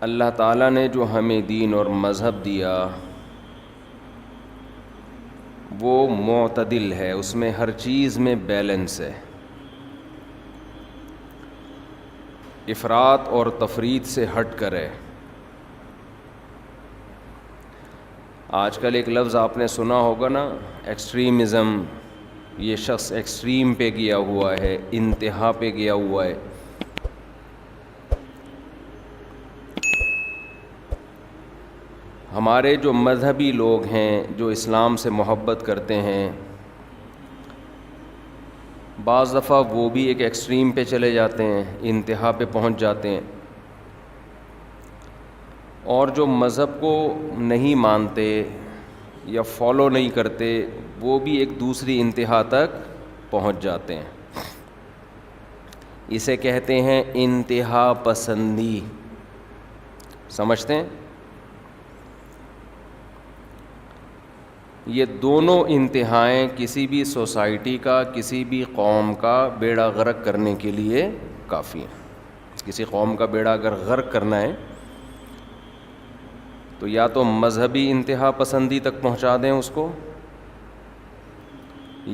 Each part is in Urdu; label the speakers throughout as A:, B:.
A: اللہ تعالیٰ نے جو ہمیں دین اور مذہب دیا وہ معتدل ہے، اس میں ہر چیز میں بیلنس ہے، افراط اور تفریط سے ہٹ کر ہے۔ آج کل ایک لفظ آپ نے سنا ہوگا نا، ایکسٹریمزم، یہ شخص ایکسٹریم پہ گیا ہوا ہے، انتہا پہ گیا ہوا ہے۔ ہمارے جو مذہبی لوگ ہیں، جو اسلام سے محبت کرتے ہیں، بعض دفعہ وہ بھی ایک ایکسٹریم پہ چلے جاتے ہیں، انتہا پہ پہنچ جاتے ہیں، اور جو مذہب کو نہیں مانتے یا فالو نہیں کرتے وہ بھی ایک دوسری انتہا تک پہنچ جاتے ہیں۔ اسے کہتے ہیں انتہا پسندی، سمجھتے ہیں؟ یہ دونوں انتہائیں کسی بھی سوسائٹی کا، کسی بھی قوم کا بیڑا غرق کرنے کے لیے کافی ہیں۔ کسی قوم کا بیڑا اگر غرق کرنا ہے تو یا تو مذہبی انتہا پسندی تک پہنچا دیں اس کو،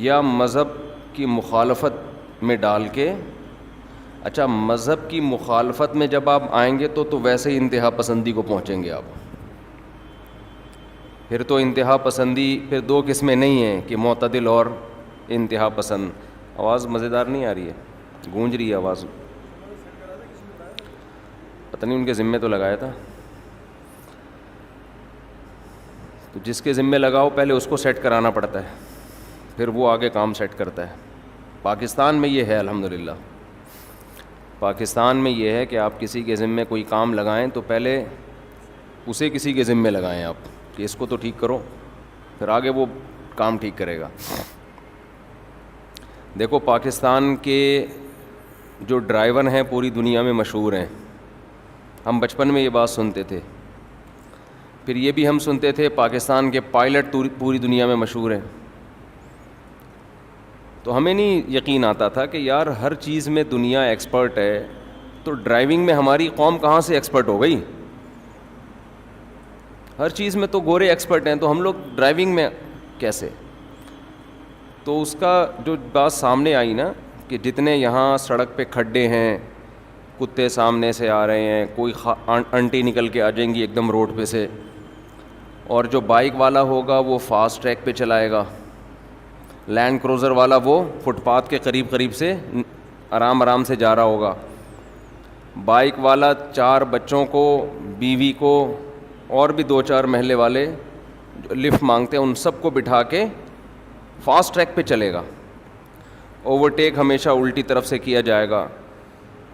A: یا مذہب کی مخالفت میں ڈال کے۔ اچھا، مذہب کی مخالفت میں جب آپ آئیں گے تو ویسے ہی انتہا پسندی کو پہنچیں گے آپ۔ پھر تو انتہا پسندی پھر دو قسمیں نہیں ہیں کہ معتدل اور انتہا پسند۔ آواز مزیدار نہیں آ رہی ہے، گونج رہی ہے آواز، پتہ نہیں ان کے ذمے تو لگایا تھا۔ تو جس کے ذمے لگاؤ پہلے اس کو سیٹ کرانا پڑتا ہے، پھر وہ آگے کام سیٹ کرتا ہے۔ پاکستان میں یہ ہے الحمدللہ، پاکستان میں یہ ہے کہ آپ کسی کے ذمے کوئی کام لگائیں تو پہلے اسے کسی کے ذمے لگائیں آپ کہ اس کو تو ٹھیک کرو، پھر آگے وہ کام ٹھیک کرے گا۔ دیکھو پاکستان کے جو ڈرائیور ہیں پوری دنیا میں مشہور ہیں، ہم بچپن میں یہ بات سنتے تھے، پھر یہ بھی ہم سنتے تھے پاکستان کے پائلٹ پوری دنیا میں مشہور ہیں۔ تو ہمیں نہیں یقین آتا تھا کہ یار ہر چیز میں دنیا ایکسپرٹ ہے، تو ڈرائیونگ میں ہماری قوم کہاں سے ایکسپرٹ ہو گئی؟ ہر چیز میں تو گورے ایکسپرٹ ہیں، تو ہم لوگ ڈرائیونگ میں کیسے؟ تو اس کا جو بات سامنے آئی نا کہ جتنے یہاں سڑک پہ کھڈے ہیں، کتے سامنے سے آ رہے ہیں، کوئی انٹی نکل کے آ جائیں گی ایک دم روڈ پہ سے، اور جو بائک والا ہوگا وہ فاسٹ ٹریک پہ چلائے گا، لینڈ کروزر والا وہ فٹ پاتھ کے قریب سے آرام سے جا رہا ہوگا، بائک والا 4 بچوں کو، بیوی کو، اور بھی 2-4 محلے والے جو لفٹ مانگتے ہیں ان سب کو بٹھا کے فاسٹ ٹریک پہ چلے گا، اوورٹیک ہمیشہ الٹی طرف سے کیا جائے گا۔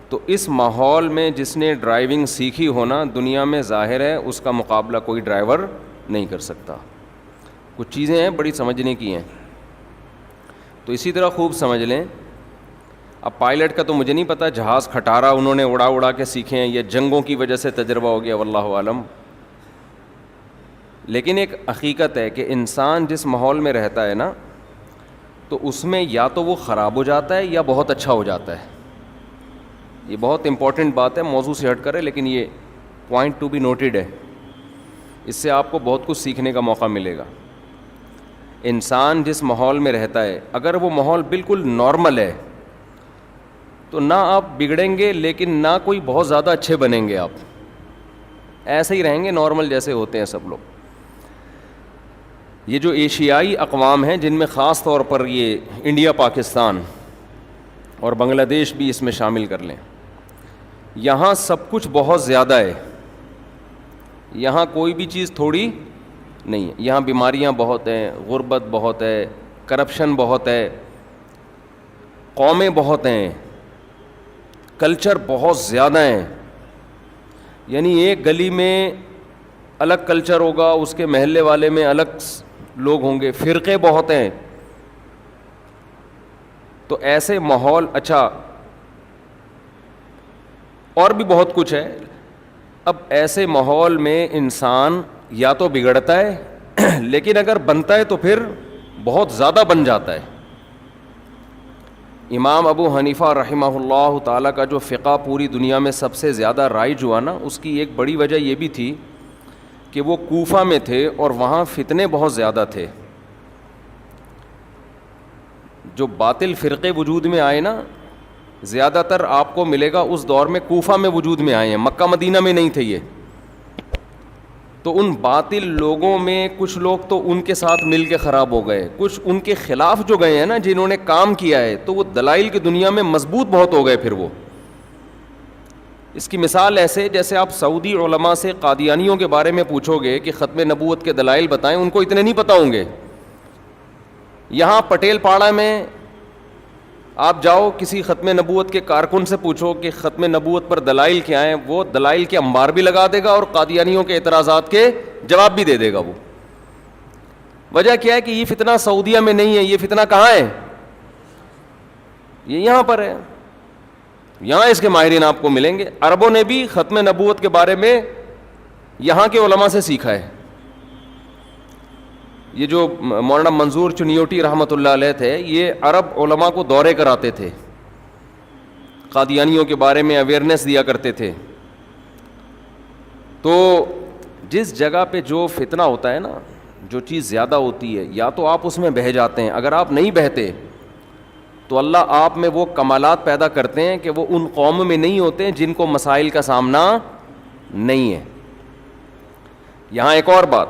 A: تو اس ماحول میں جس نے ڈرائیونگ سیکھی ہونا، دنیا میں ظاہر ہے اس کا مقابلہ کوئی ڈرائیور نہیں کر سکتا۔ کچھ چیزیں ہیں بڑی سمجھنے کی ہیں، تو اسی طرح خوب سمجھ لیں۔ اب پائلٹ کا تو مجھے نہیں پتہ، جہاز کھٹارا انہوں نے اڑا کے سیکھے ہیں یا جنگوں کی وجہ سے تجربہ ہو گیا، واللہ عالم۔ لیکن ایک حقیقت ہے کہ انسان جس ماحول میں رہتا ہے نا، تو اس میں یا تو وہ خراب ہو جاتا ہے یا بہت اچھا ہو جاتا ہے۔ یہ بہت امپورٹنٹ بات ہے، موضوع سے ہٹ کر ہے، لیکن یہ پوائنٹ ٹو بی نوٹڈ ہے، اس سے آپ کو بہت کچھ سیکھنے کا موقع ملے گا۔ انسان جس ماحول میں رہتا ہے، اگر وہ ماحول بالکل نارمل ہے تو نہ آپ بگڑیں گے، لیکن نہ کوئی بہت زیادہ اچھے بنیں گے، آپ ایسے ہی رہیں گے نارمل جیسے ہوتے ہیں سب لوگ۔ یہ جو ایشیائی اقوام ہیں، جن میں خاص طور پر یہ انڈیا، پاکستان اور بنگلہ دیش بھی اس میں شامل کر لیں، یہاں سب کچھ بہت زیادہ ہے، یہاں کوئی بھی چیز تھوڑی نہیں ہے، یہاں بیماریاں بہت ہیں، غربت بہت ہے، کرپشن بہت ہے، قومیں بہت ہیں، کلچر بہت زیادہ ہیں، یعنی ایک گلی میں الگ کلچر ہوگا، اس کے محلے والے میں الگ لوگ ہوں گے، فرقے بہت ہیں۔ تو ایسے ماحول، اچھا اور بھی بہت کچھ ہے۔ اب ایسے ماحول میں انسان یا تو بگڑتا ہے لیکن اگر بنتا ہے تو پھر بہت زیادہ بن جاتا ہے۔ امام ابو حنیفہ رحمہ اللہ تعالیٰ کا جو فقہ پوری دنیا میں سب سے زیادہ رائج ہوا نا، اس کی ایک بڑی وجہ یہ بھی تھی کہ وہ کوفہ میں تھے اور وہاں فتنے بہت زیادہ تھے. جو باطل فرقے وجود میں آئے نا، زیادہ تر آپ کو ملے گا اس دور میں کوفہ میں وجود میں آئے ہیں، مکہ مدینہ میں نہیں تھے یہ. تو ان باطل لوگوں میں کچھ لوگ تو ان کے ساتھ مل کے خراب ہو گئے، کچھ ان کے خلاف جو گئے ہیں نا، جنہوں نے کام کیا ہے، تو وہ دلائل کی دنیا میں مضبوط بہت ہو گئے. پھر وہ اس کی مثال ایسے جیسے آپ سعودی علماء سے قادیانیوں کے بارے میں پوچھو گے کہ ختم نبوت کے دلائل بتائیں، ان کو اتنے نہیں پتہ ہوں گے. یہاں پٹیل پاڑا میں آپ جاؤ، کسی ختم نبوت کے کارکن سے پوچھو کہ ختم نبوت پر دلائل کیا ہیں، وہ دلائل کے انبار بھی لگا دے گا اور قادیانیوں کے اعتراضات کے جواب بھی دے دے گا. وہ وجہ کیا ہے کہ یہ فتنہ سعودیہ میں نہیں ہے، یہ فتنہ کہاں ہے؟ یہ یہاں پر ہے. یہاں اس کے ماہرین آپ کو ملیں گے. عربوں نے بھی ختم نبوت کے بارے میں یہاں کے علماء سے سیکھا ہے. یہ جو مولانا منظور چنیوٹی رحمۃ اللہ علیہ تھے، یہ عرب علماء کو دورے کراتے تھے، قادیانیوں کے بارے میں اویئرنیس دیا کرتے تھے. تو جس جگہ پہ جو فتنہ ہوتا ہے نا، جو چیز زیادہ ہوتی ہے، یا تو آپ اس میں بہہ جاتے ہیں. اگر آپ نہیں بہتے تو اللہ آپ میں وہ کمالات پیدا کرتے ہیں کہ وہ ان قوم میں نہیں ہوتے جن کو مسائل کا سامنا نہیں ہے. یہاں ایک اور بات،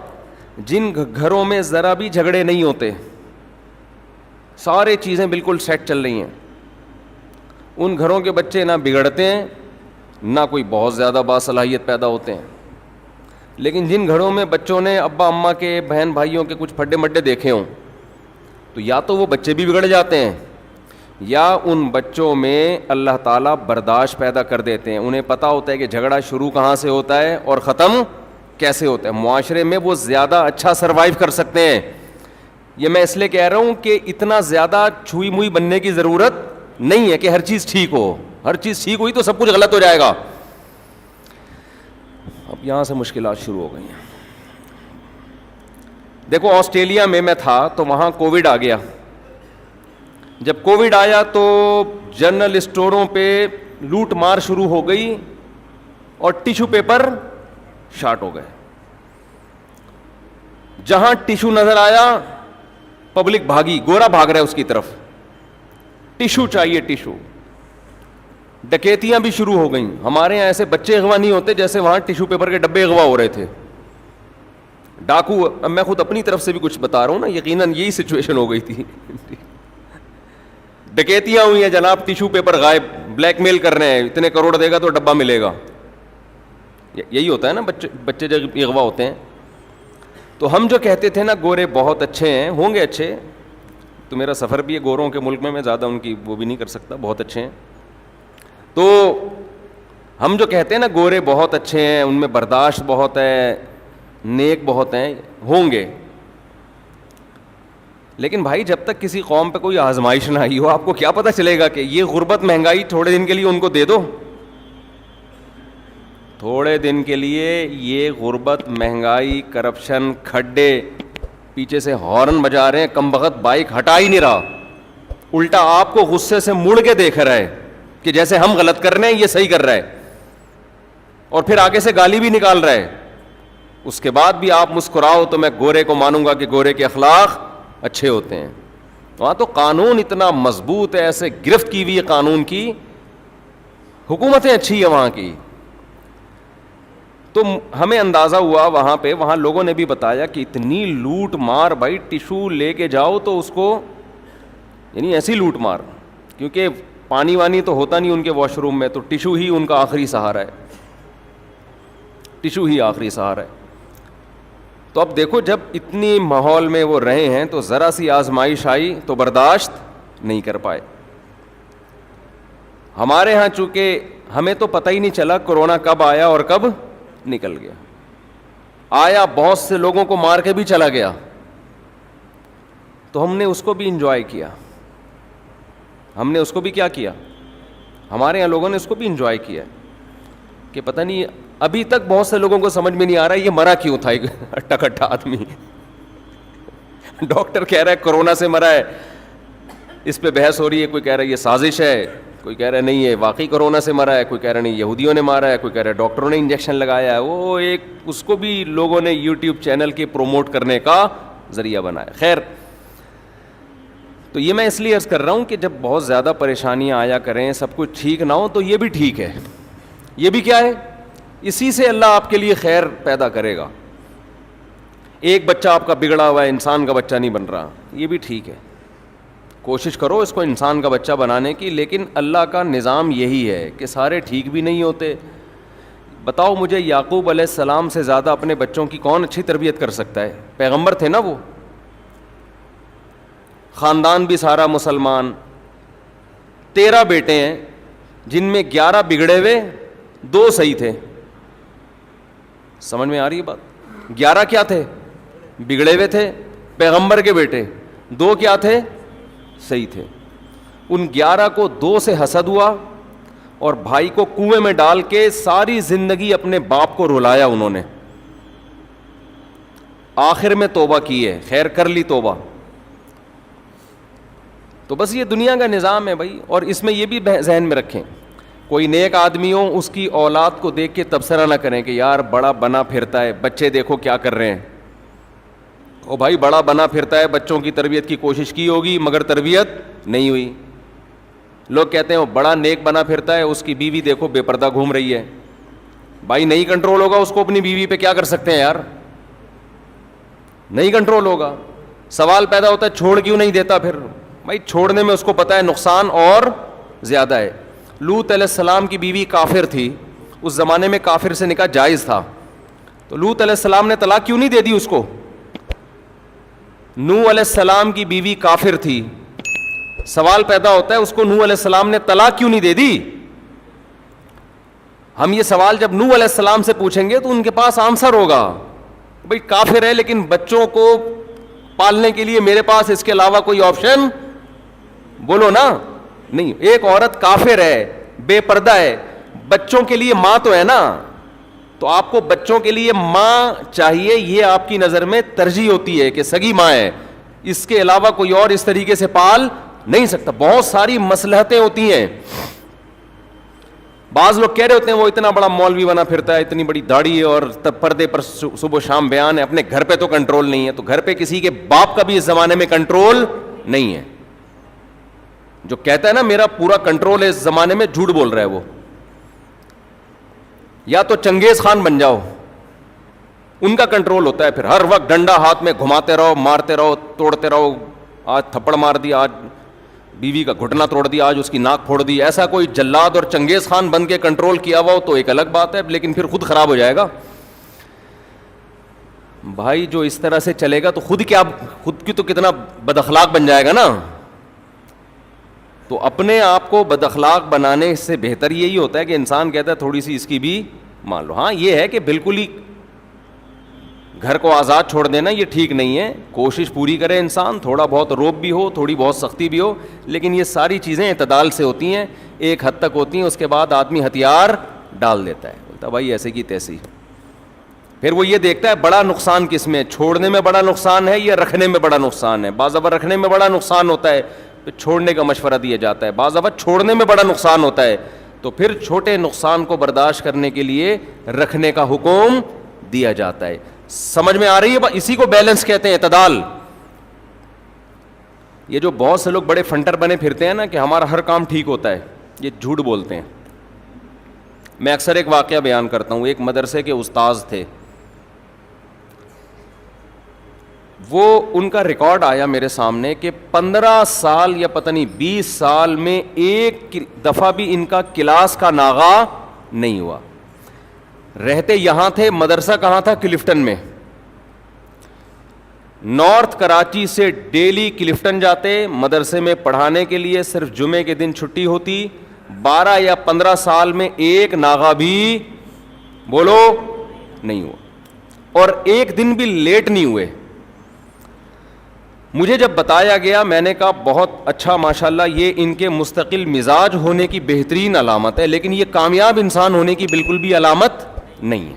A: جن گھروں میں ذرا بھی جھگڑے نہیں ہوتے، سارے چیزیں بالکل سیٹ چل رہی ہیں، ان گھروں کے بچے نہ بگڑتے ہیں نہ کوئی بہت زیادہ باصلاحیت پیدا ہوتے ہیں. لیکن جن گھروں میں بچوں نے ابا اماں کے، بہن بھائیوں کے کچھ پھڈے مڈے دیکھے ہوں، تو یا تو وہ بچے بھی بگڑ جاتے ہیں، یا ان بچوں میں اللہ تعالیٰ برداشت پیدا کر دیتے ہیں. انہیں پتہ ہوتا ہے کہ جھگڑا شروع کہاں سے ہوتا ہے اور ختم کیسے ہوتا ہے. معاشرے میں وہ زیادہ اچھا سروائیو کر سکتے ہیں. یہ میں اس لیے کہہ رہا ہوں کہ اتنا زیادہ چھوئی موئی بننے کی ضرورت نہیں ہے کہ ہر چیز ٹھیک ہو. ہر چیز ٹھیک ہوئی تو سب کچھ غلط ہو جائے گا. اب یہاں سے مشکلات شروع ہو گئی ہیں. دیکھو آسٹریلیا میں تھا تو وہاں کووڈ آ گیا. جب کووڈ آیا تو جنرل اسٹوروں پہ لوٹ مار شروع ہو گئی اور ٹیشو پیپر شارٹ ہو گئے. جہاں ٹیشو نظر آیا پبلک بھاگی، گورا بھاگ رہا ہے اس کی طرف، ٹیشو چاہیے ٹیشو. ڈکیتیاں بھی شروع ہو گئیں. ہمارے یہاں ایسے بچے اغوا نہیں ہوتے جیسے وہاں ٹیشو پیپر کے ڈبے اغوا ہو رہے تھے. ڈاکو، اب میں خود اپنی طرف سے بھی کچھ بتا رہا ہوں نا، یقیناً یہی سچویشن ہو گئی تھی. ڈکیتیاں ہوئی ہیں جناب، ٹیشو پیپر غائب، بلیک میل کر رہے ہیں، اتنے کروڑ دے گا تو ڈبہ ملے گا. یہی ہوتا ہے نا بچے جب اغوا ہوتے ہیں. تو ہم جو کہتے تھے نا گورے بہت اچھے ہیں، ہوں گے اچھے، تو میرا سفر بھی ہے گوروں کے ملک میں زیادہ ان کی وہ بھی نہیں کر سکتا، بہت اچھے ہیں. تو ہم جو کہتے ہیں نا گورے بہت اچھے ہیں، ان میں برداشت بہت ہے، نیک بہت ہیں، ہوں گے. لیکن بھائی جب تک کسی قوم پہ کوئی آزمائش نہ آئی ہو، آپ کو کیا پتہ چلے گا کہ یہ غربت مہنگائی تھوڑے دن کے لیے ان کو دے دو. تھوڑے دن کے لیے یہ غربت مہنگائی کرپشن کھڈے، پیچھے سے ہارن بجا رہے ہیں، کم بخت بائک ہٹا ہی نہیں رہا، الٹا آپ کو غصے سے مڑ کے دیکھ رہا ہے کہ جیسے ہم غلط کر رہے ہیں یہ صحیح کر رہا ہے، اور پھر آگے سے گالی بھی نکال رہا ہے. اس کے بعد بھی آپ مسکراؤ تو میں گورے کو مانوں گا کہ گورے کے اخلاق اچھے ہوتے ہیں. وہاں تو قانون اتنا مضبوط ہے، ایسے گرفت کی ہوئی ہے قانون کی، حکومتیں اچھی ہیں وہاں کی. تو ہمیں اندازہ ہوا وہاں لوگوں نے بھی بتایا کہ اتنی لوٹ مار، بھائی ٹیشو لے کے جاؤ تو اس کو، یعنی ایسی لوٹ مار، کیونکہ پانی وانی تو ہوتا نہیں ان کے واش روم میں، تو ٹیشو ہی ان کا آخری سہارا ہے، ٹیشو ہی آخری سہارا ہے. تو اب دیکھو جب اتنی ماحول میں وہ رہے ہیں تو ذرا سی آزمائش آئی تو برداشت نہیں کر پائے. ہمارے ہاں چونکہ ہمیں تو پتہ ہی نہیں چلا کورونا کب آیا اور کب نکل گیا. آیا بہت سے لوگوں کو مار کے بھی چلا گیا، تو ہم نے اس کو بھی انجوائے کیا. ہم نے اس کو بھی کیا کیا، ہمارے یہاں لوگوں نے اس کو بھی انجوائے کیا کہ پتہ نہیں ابھی تک بہت سے لوگوں کو سمجھ میں نہیں آ رہا یہ مرا کیوں تھا ایک اٹھا کٹھا آدمی. ڈاکٹر کہہ رہا ہے کورونا سے مرا ہے، اس پہ بحث ہو رہی ہے, کوئی کہہ رہا ہے یہ سازش ہے, کوئی کہہ رہا ہے نہیں یہ واقعی کورونا سے مرا ہے, کوئی کہہ رہا ہے نہیں یہودیوں نے مارا ہے, کوئی کہہ رہا ہے ڈاکٹروں نے انجیکشن لگایا ہے. وہ ایک اس کو بھی لوگوں نے یوٹیوب چینل کے پروموٹ کرنے کا ذریعہ بنایا. خیر, تو یہ میں اس لیے عرض کر رہا ہوں کہ جب بہت زیادہ پریشانیاں آیا کریں, سب کچھ ٹھیک نہ ہو, تو یہ بھی ٹھیک ہے. یہ بھی کیا ہے, اسی سے اللہ آپ کے لیے خیر پیدا کرے گا. ایک بچہ آپ کا بگڑا ہوا ہے, انسان کا بچہ نہیں بن رہا, یہ بھی ٹھیک ہے. کوشش کرو اس کو انسان کا بچہ بنانے کی, لیکن اللہ کا نظام یہی ہے کہ سارے ٹھیک بھی نہیں ہوتے. بتاؤ مجھے, یعقوب علیہ السلام سے زیادہ اپنے بچوں کی کون اچھی تربیت کر سکتا ہے؟ پیغمبر تھے نا وہ, خاندان بھی سارا مسلمان, 13 بیٹے ہیں جن میں 11 بگڑے ہوئے, 2 صحیح تھے. سمجھ میں آ رہی ہے بات؟ 11 کیا تھے؟ بگڑے ہوئے تھے, پیغمبر کے بیٹے. 2 کیا تھے؟ صحیح تھے. ان 11 کو 2 سے حسد ہوا اور بھائی کو کنویں میں ڈال کے ساری زندگی اپنے باپ کو رلایا انہوں نے. آخر میں توبہ کی ہے, خیر کر لی توبہ. تو بس یہ دنیا کا نظام ہے بھائی. اور اس میں یہ بھی ذہن میں رکھیں, کوئی نیک آدمی ہو, اس کی اولاد کو دیکھ کے تبصرہ نہ کریں کہ یار بڑا بنا پھرتا ہے, بچے دیکھو کیا کر رہے ہیں. او بھائی, بڑا بنا پھرتا ہے, بچوں کی تربیت کی کوشش کی ہوگی مگر تربیت نہیں ہوئی. لوگ کہتے ہیں وہ بڑا نیک بنا پھرتا ہے, اس کی بیوی دیکھو بے پردہ گھوم رہی ہے. بھائی نہیں کنٹرول ہوگا اس کو اپنی بیوی پہ, کیا کر سکتے ہیں یار, نہیں کنٹرول ہوگا. سوال پیدا ہوتا ہے چھوڑ کیوں نہیں دیتا پھر؟ بھائی چھوڑنے میں اس کو پتہ ہے نقصان اور زیادہ ہے. لوط علیہ السلام کی بیوی کافر تھی, اس زمانے میں کافر سے نکاح جائز تھا, تو لوط علیہ السلام نے طلاق کیوں نہیں دے دی اس کو؟ نوح علیہ السلام کی بیوی کافر تھی, سوال پیدا ہوتا ہے اس کو نوح علیہ السلام نے طلاق کیوں نہیں دے دی؟ ہم یہ سوال جب نوح علیہ السلام سے پوچھیں گے تو ان کے پاس آنسر ہوگا, بھئی کافر ہے لیکن بچوں کو پالنے کے لیے میرے پاس اس کے علاوہ کوئی آپشن بولو نا نہیں. ایک عورت کافر ہے, بے پردہ ہے, بچوں کے لیے ماں تو ہے نا, تو آپ کو بچوں کے لیے ماں چاہیے, یہ آپ کی نظر میں ترجیح ہوتی ہے کہ سگی ماں ہے, اس کے علاوہ کوئی اور اس طریقے سے پال نہیں سکتا. بہت ساری مصلحتیں ہوتی ہیں. بعض لوگ کہہ رہے ہوتے ہیں وہ اتنا بڑا مولوی بنا پھرتا ہے, اتنی بڑی داڑھی ہے اور پردے پر صبح و شام بیان ہے, اپنے گھر پہ تو کنٹرول نہیں ہے. تو گھر پہ کسی کے باپ کا بھی اس زمانے میں کنٹرول نہیں ہے. جو کہتا ہے نا میرا پورا کنٹرول ہے اس زمانے میں, جھوٹ بول رہا ہے وہ. یا تو چنگیز خان بن جاؤ, ان کا کنٹرول ہوتا ہے, پھر ہر وقت ڈنڈا ہاتھ میں گھماتے رہو, مارتے رہو, توڑتے رہو. آج تھپڑ مار دیا, آج بیوی کا گھٹنا توڑ دیا, آج اس کی ناک پھوڑ دی. ایسا کوئی جلاد اور چنگیز خان بن کے کنٹرول کیا ہوا ہو تو ایک الگ بات ہے, لیکن پھر خود خراب ہو جائے گا. بھائی جو اس طرح سے چلے گا تو خود کی تو کتنا بد اخلاق بن جائے گا نا. تو اپنے آپ کو بد اخلاق بنانے سے بہتر یہی ہوتا ہے کہ انسان کہتا ہے تھوڑی سی اس کی بھی مان لو. ہاں یہ ہے کہ بالکل ہی گھر کو آزاد چھوڑ دینا یہ ٹھیک نہیں ہے, کوشش پوری کرے انسان, تھوڑا بہت روب بھی ہو, تھوڑی بہت سختی بھی ہو, لیکن یہ ساری چیزیں اعتدال سے ہوتی ہیں, ایک حد تک ہوتی ہیں. اس کے بعد آدمی ہتھیار ڈال دیتا ہے, بولتا بھائی ایسے کی تیسی. پھر وہ یہ دیکھتا ہے بڑا نقصان کس میں, چھوڑنے میں بڑا نقصان ہے یا رکھنے میں بڑا نقصان ہے. بعض دفعہ رکھنے میں بڑا نقصان ہوتا ہے تو چھوڑنے کا مشورہ دیا جاتا ہے, بعض دفعہ چھوڑنے میں بڑا نقصان ہوتا ہے تو پھر چھوٹے نقصان کو برداشت کرنے کے لیے رکھنے کا حکم دیا جاتا ہے. سمجھ میں آ رہی ہے؟ اسی کو بیلنس کہتے ہیں, اعتدال. یہ جو بہت سے لوگ بڑے فنٹر بنے پھرتے ہیں نا کہ ہمارا ہر کام ٹھیک ہوتا ہے, یہ جھوٹ بولتے ہیں. میں اکثر ایک واقعہ بیان کرتا ہوں. ایک مدرسے کے استاذ تھے, وہ ان کا ریکارڈ آیا میرے سامنے کہ 15 سال یا پتہ نہیں 20 سال میں ایک دفعہ بھی ان کا کلاس کا ناغہ نہیں ہوا. رہتے یہاں تھے, مدرسہ کہاں تھا؟ کلفٹن میں. نارتھ کراچی سے ڈیلی کلفٹن جاتے مدرسے میں پڑھانے کے لیے, صرف جمعے کے دن چھٹی ہوتی. 12 یا 15 سال میں ایک ناغہ بھی بولو نہیں ہوا, اور ایک دن بھی لیٹ نہیں ہوئے. مجھے جب بتایا گیا میں نے کہا بہت اچھا ماشاءاللہ, یہ ان کے مستقل مزاج ہونے کی بہترین علامت ہے, لیکن یہ کامیاب انسان ہونے کی بالکل بھی علامت نہیں ہے.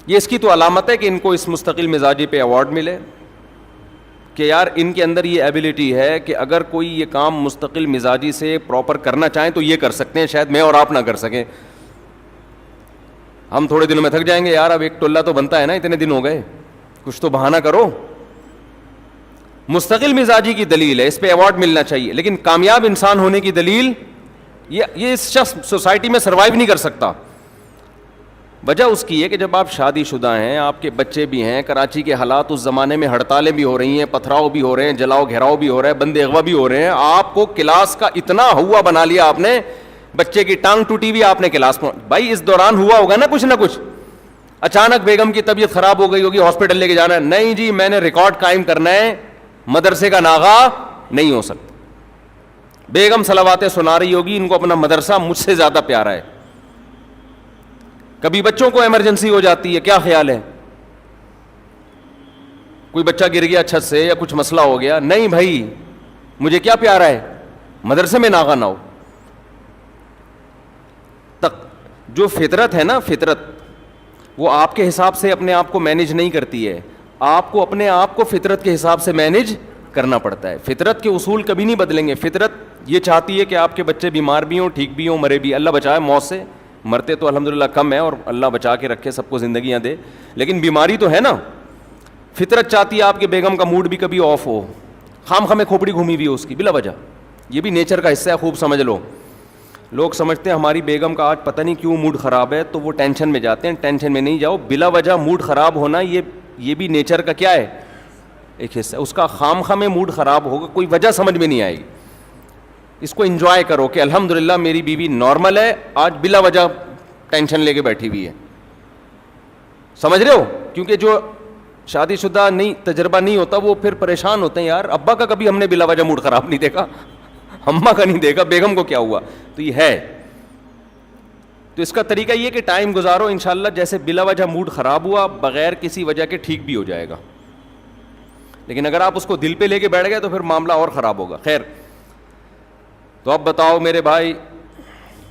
A: یہ اس کی تو علامت ہے کہ ان کو اس مستقل مزاجی پہ ایوارڈ ملے کہ یار ان کے اندر یہ ایبلٹی ہے کہ اگر کوئی یہ کام مستقل مزاجی سے پراپر کرنا چاہیں تو یہ کر سکتے ہیں, شاید میں اور آپ نہ کر سکیں. ہم تھوڑے دنوں میں تھک جائیں گے, یار اب ایک ٹولہ تو بنتا ہے نا, اتنے دن ہو گئے, کچھ تو بہانہ کرو. مستقل مزاجی کی دلیل ہے, اس پہ ایوارڈ ملنا چاہیے, لیکن کامیاب انسان ہونے کی دلیل یہ اس شخص سوسائٹی میں سروائیو نہیں کر سکتا. وجہ اس کی ہے کہ جب آپ شادی شدہ ہیں, آپ کے بچے بھی ہیں, کراچی کے حالات اس زمانے میں ہڑتالیں بھی ہو رہی ہیں, پتھراؤ بھی ہو رہے ہیں, جلاؤ گھیراؤ بھی ہو رہا ہے, بندے اغوا بھی ہو رہے ہیں, آپ کو کلاس کا اتنا ہوا بنا لیا آپ نے, بچے کی ٹانگ ٹوٹی ہوئی آپ نے کلاس میں. بھائی اس دوران ہوا ہوگا نا کچھ نہ کچھ, اچانک بیگم کی طبیعت خراب ہو گئی ہوگی, ہاسپٹل لے کے جانا ہے, نہیں جی میں نے ریکارڈ قائم کرنا ہے, مدرسے کا ناغا نہیں ہو سکتا. بیگم صلواتیں سنا رہی ہوگی, ان کو اپنا مدرسہ مجھ سے زیادہ پیارا ہے. کبھی بچوں کو ایمرجنسی ہو جاتی ہے, کیا خیال ہے, کوئی بچہ گر گیا چھت سے یا کچھ مسئلہ ہو گیا, نہیں بھائی مجھے کیا پیارا ہے, مدرسے میں ناغا نہ ہو. جو فطرت ہے نا, فطرت وہ آپ کے حساب سے اپنے آپ کو مینیج نہیں کرتی ہے, آپ کو اپنے آپ کو فطرت کے حساب سے مینیج کرنا پڑتا ہے. فطرت کے اصول کبھی نہیں بدلیں گے. فطرت یہ چاہتی ہے کہ آپ کے بچے بیمار بھی ہوں, ٹھیک بھی ہوں, مرے بھی, اللہ بچائے موت سے, مرتے تو الحمدللہ کم ہے اور اللہ بچا کے رکھے, سب کو زندگیاں دے, لیکن بیماری تو ہے نا. فطرت چاہتی ہے آپ کے بیگم کا موڈ بھی کبھی آف ہو, خام خامے کھوپڑی گھومی ہوئی ہو اس کی بلا وجہ, یہ بھی نیچر کا حصہ ہے, خوب سمجھ لو. لوگ سمجھتے ہیں ہماری بیگم کا آج پتہ نہیں کیوں موڈ خراب ہے, تو وہ ٹینشن میں جاتے ہیں. ٹینشن میں نہیں جاؤ, بلا وجہ موڈ خراب ہونا یہ بھی نیچر کا کیا ہے, ایک حصہ. اس کا خام خامے موڈ خراب ہوگا, کوئی وجہ سمجھ میں نہیں آئے گی. اس کو انجوائے کرو کہ الحمدللہ میری بیوی نارمل ہے, آج بلا وجہ ٹینشن لے کے بیٹھی ہوئی ہے. سمجھ رہے ہو, کیونکہ جو شادی شدہ نہیں, تجربہ نہیں ہوتا, وہ پھر پریشان ہوتے ہیں, یار ابا کا کبھی ہم نے بلا وجہ موڈ خراب نہیں دیکھا, اماں کا نہیں دیکھا, بیگم کو کیا ہوا. تو یہ ہے. تو اس کا طریقہ یہ کہ ٹائم گزارو, انشاءاللہ جیسے بلا وجہ موڈ خراب ہوا بغیر کسی وجہ کے ٹھیک بھی ہو جائے گا. لیکن اگر آپ اس کو دل پہ لے کے بیٹھ گئے تو پھر معاملہ اور خراب ہوگا. خیر, تو اب بتاؤ میرے بھائی,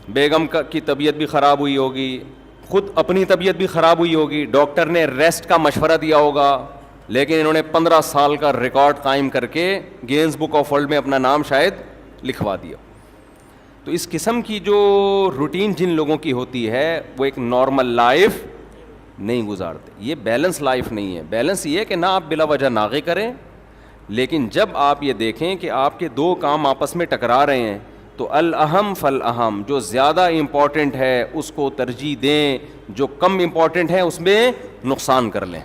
A: بیگم کی طبیعت بھی خراب ہوئی ہوگی, خود اپنی طبیعت بھی خراب ہوئی ہوگی, ڈاکٹر نے ریسٹ کا مشورہ دیا ہوگا, لیکن انہوں نے 15 سال کا ریکارڈ قائم کر کے گینز بک آف ورلڈ میں اپنا نام شاید لکھوا دیا. تو اس قسم کی جو روٹین جن لوگوں کی ہوتی ہے وہ ایک نارمل لائف نہیں گزارتے. یہ بیلنس لائف نہیں ہے. بیلنس یہ ہے کہ نہ آپ بلا وجہ ناغے کریں, لیکن جب آپ یہ دیکھیں کہ آپ کے دو کام آپس میں ٹکرا رہے ہیں تو الاہم فالاہم, جو زیادہ امپورٹنٹ ہے اس کو ترجیح دیں, جو کم امپورٹنٹ ہے اس میں نقصان کر لیں.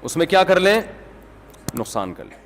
A: اس میں کیا کر لیں, نقصان کر لیں.